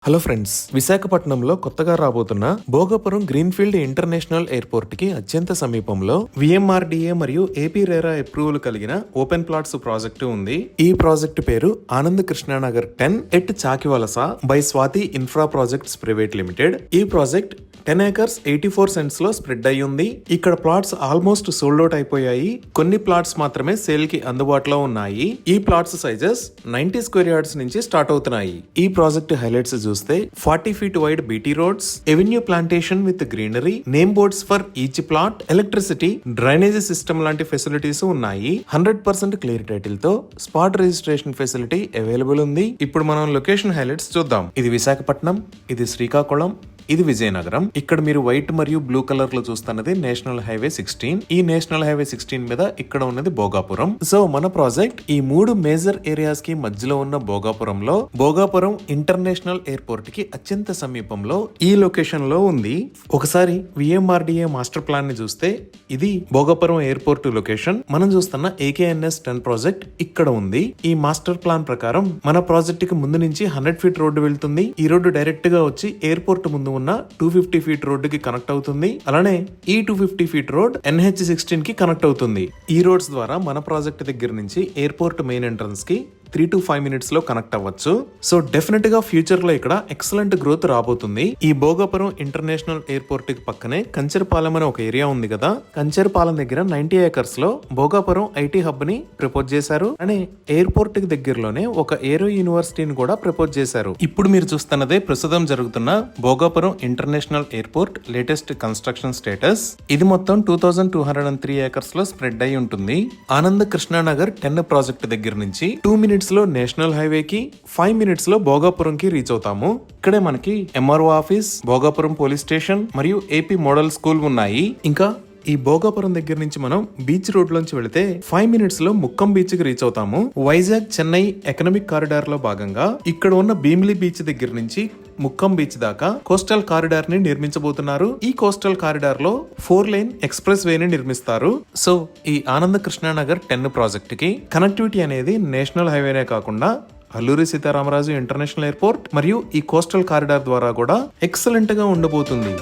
Hello friends, విశాఖపట్నంలో కొత్తగా రాబోతున్న భోగాపురం గ్రీన్ఫీల్డ్ ఇంటర్నేషనల్ ఎయిర్పోర్ట్ కి అత్యంత సమీపంలో విఎంఆర్డీఏ మరియు ఏపీ రేరా అప్రూవల్ కలిగిన ఓపెన్ ప్లాట్స్ ప్రాజెక్టు ఉంది. ఈ ప్రాజెక్టు పేరు Anand Krishnanagar 10 at Chakivalasa by Swathi Infra Projects Private Limited. ఈ ప్రాజెక్ట్ 10 acres 84 cents లో స్ప్రెడ్ అయి ఉంది. ఇక్కడ ప్లాట్స్ ఆల్మోస్ట్ సోల్డ్ అవుట్ అయిపోయాయి. కొన్ని ప్లాట్స్ మాత్రమే సేల్ కి అందుబాటులో ఉన్నాయి. ఈ ప్లాట్స్ సైజెస్ 90 square yards నుంచి స్టార్ట్ అవుతున్నాయి. ఈ ప్రాజెక్ట్ హైలైట్స్ చూస్తే 40 feet wide BT roads, avenue plantation with greenery, name boards for each plot, electricity, drainage system లాంటి ఫెసిలిటీస్ ఉన్నాయి. 100% క్లియర్ టైటిల్ తో స్పాట్ రిజిస్ట్రేషన్ ఫెసిలిటీ అవైలబుల్ ఉంది. ఇప్పుడు మనం లొకేషన్ హైలైట్స్ చూద్దాం. ఇది విశాఖపట్నం, ఇది శ్రీకాకుళం, ఇది విజయనగరం. ఇక్కడ మీరు వైట్ మరియు బ్లూ కలర్ లో చూస్తున్నది నేషనల్ హైవే 16. ఈ నేషనల్ హైవే 16 మీద ఇక్కడ ఉన్నది భోగాపురం. సో మన ప్రాజెక్ట్ ఈ 3 మేజర్ ఏరియాస్ కి మధ్యలో ఉన్న భోగాపురంలో భోగాపురం ఇంటర్నేషనల్ ఎయిర్పోర్ట్ కి అత్యంత సమీపంలో ఈ లొకేషన్ లో ఉంది. ఒకసారి విఎంఆర్డీఏ మాస్టర్ ప్లాన్ ని చూస్తే ఇది భోగాపురం ఎయిర్పోర్ట్ లొకేషన్. మనం చూస్తున్న ఏకేఎన్ఎస్ 10 ప్రాజెక్ట్ ఇక్కడ ఉంది. ఈ మాస్టర్ ప్లాన్ ప్రకారం మన ప్రాజెక్ట్ కి ముందు నుంచి 100 feet రోడ్డు వెళ్తుంది. ఈ రోడ్డు డైరెక్ట్ గా వచ్చి ఎయిర్పోర్ట్ ముందు ఉన్న 250 feet రోడ్డుకి కనెక్ట్ అవుతుంది. అలానే ఈ 250 feet రోడ్ NH16 కి కనెక్ట్ అవుతుంది. ఈ రోడ్స్ ద్వారా మన ప్రాజెక్ట్ దగ్గర నుంచి ఎయిర్పోర్ట్ మెయిన్ ఎంట్రన్స్ కి 3 to 5 minutes లో కనెక్ట్ అవ్వచ్చు. సో డెఫినెట్ గా ఫ్యూచర్ లో ఇక్కడ ఎక్సలెంట్ గ్రోత్ రాబోతుంది. ఈ భోగాపురం ఇంటర్నేషనల్ ఎయిర్పోర్ట్ కి పక్కనే కంచర్పాలెం అనే ఒక ఏరియా ఉంది కదా. కంచర్పాలెం దగ్గర 90 acres లో భోగాపురం ఐటీ హబ్ ని ప్రపోజ్ చేశారు. అనే ఎయిర్పోర్ట్ కి దగ్గరలోనే ఒక ఏరో యూనివర్సిటీని కూడా ప్రపోజ్ చేశారు. ఇప్పుడు మీరు చూస్తున్నదే ప్రస్తుతం జరుగుతున్న Bhogapuram international airport latest construction status. ఇది మొత్తం 2203 acres లో స్ప్రెడ్ అయి ఉంటుంది. ఆనంద్ కృష్ణానగర్ 10 ప్రాజెక్ట్ దగ్గర నుంచి 2 minutes లో నేషనల్ హైవే కి, 5 minutes లో భోగాపురం కి రీచ్ అవుతాము. ఇక్కడే మనకి MRO office, Bhogapuram police station మరియు ఏపీ మోడల్ స్కూల్ ఉన్నాయి. ఇంకా ఈ భోగాపురం దగ్గర నుంచి మనం బీచ్ రోడ్ లోంచి వెళితే 5 minutes లో ముక్కం బీచ్ కి రీచ్ అవుతాము. వైజాగ్ చెన్నై ఎకనామిక్ కారిడార్ లో భాగంగా ఇక్కడ ఉన్న భీమిలి బీచ్ దగ్గర నుంచి ముక్కం బీచ్ దాకా కోస్టల్ కారిడార్ ని నిర్మించబోతున్నారు. ఈ కోస్టల్ కారిడార్ లో 4 lane ఎక్స్ప్రెస్ వే ని నిర్మిస్తారు. సో ఈ ఆనంద్ కృష్ణానగర్ 10 ప్రాజెక్ట్ కి కనెక్టివిటీ అనేది నేషనల్ హైవేనే కాకుండా అల్లూరి సీతారామరాజు ఇంటర్నేషనల్ ఎయిర్పోర్ట్ మరియు ఈ కోస్టల్ కారిడార్ ద్వారా కూడా ఎక్సలెంట్ గా ఉండబోతుంది.